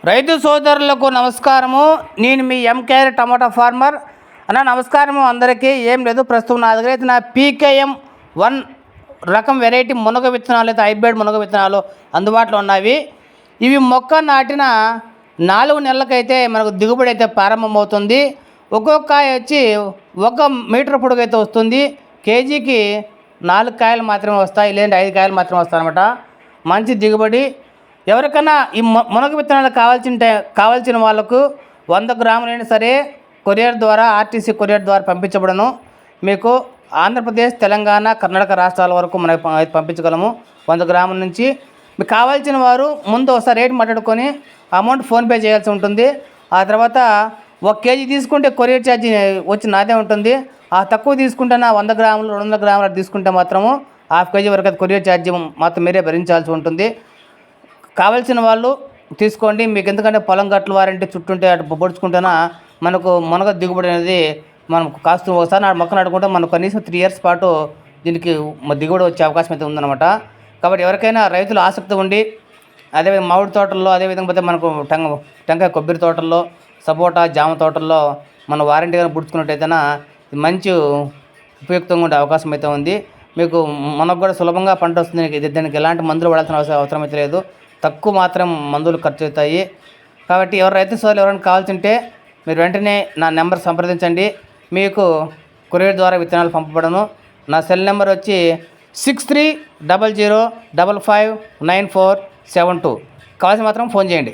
రైతు సోదరులకు నమస్కారము. నేను మీ ఎంకే టమాటా ఫార్మర్ అన్న. నమస్కారము అందరికీ. ఏం లేదు, ప్రస్తుతం నా దగ్గర అయితే నా PKM1 రకం వెరైటీ మునగ విత్తనాలు అయితే హైబ్రిడ్ మునగ విత్తనాలు అందుబాటులో ఉన్నవి. ఇవి మొక్క నాటిన 4 నెలలకైతే మనకు దిగుబడి అయితే ప్రారంభమవుతుంది. ఒక్కొక్క కాయ వచ్చి 1 మీటర్ పొడుగు అయితే వస్తుంది. కేజీకి 4 కాయలు మాత్రమే వస్తాయి, లేదంటే 5 కాయలు మాత్రమే వస్తాయి అన్నమాట. మంచి దిగుబడి. ఎవరికైనా ఈ మునగ విత్తనాలు కావాల్సిన వాళ్ళకు 100 గ్రాములైనా సరే కొరియర్ ద్వారా, RTC కొరియర్ ద్వారా పంపించబడను. మీకు ఆంధ్రప్రదేశ్, తెలంగాణ, కర్ణాటక రాష్ట్రాల వరకు మనం పంపించగలము 100 గ్రాముల నుంచి. మీకు కావాల్సిన వారు ముందు ఒకసారి రేట్ మాట్లాడుకొని అమౌంట్ ఫోన్పే చేయాల్సి ఉంటుంది. ఆ తర్వాత 1 కేజీ తీసుకుంటే కొరియర్ ఛార్జీ వచ్చి నాదే ఉంటుంది. ఆ తక్కువ తీసుకుంటే 100 గ్రాములు 200 గ్రాములు తీసుకుంటే మాత్రము ½ కేజీ వరకు అది కొరియర్ ఛార్జీ మాత్రం మీరే భరించాల్సి ఉంటుంది. కావాల్సిన వాళ్ళు తీసుకోండి. మీకు ఎందుకంటే పొలం గట్లు వారంటే చుట్టుంటే అటు పొడుచుకుంటేనా మనకు మునగ దిగుబడి అనేది మనం కాస్తూ ఒకసారి మొక్క నాటుకుంటే మనకు కనీసం 3 ఇయర్స్ పాటు దీనికి దిగుబడి వచ్చే అవకాశం అయితే ఉందన్నమాట. కాబట్టి ఎవరికైనా రైతులు ఆసక్తి ఉండి అదేవిధంగా మామిడి తోటల్లో, అదేవిధంగా పోతే మనకు టెంకాయ కొబ్బరి తోటల్లో, సపోటా, జామ తోటల్లో మనం వారంటీ కానీ పుడుచుకున్నట్టయితేనా మంచి ఉపయుక్తంగా ఉండే అవకాశం అయితే ఉంది. మీకు మనకు కూడా సులభంగా పంట వస్తుంది. దానికి ఎలాంటి మందులు వాడాల్సిన అవసరం అయితే లేదు. తక్కువ మాత్రం మందులు ఖర్చు అవుతాయి. కాబట్టి రైతు సోదరులు ఎవరైనా కావాల్సింటే మీరు వెంటనే నా నెంబర్ సంప్రదించండి. మీకు కొరియర్ ద్వారా విత్తనాలు పంపబడను. నా సెల్ నెంబర్ వచ్చి 6300559472. కావాల్సిన మాత్రం ఫోన్ చేయండి.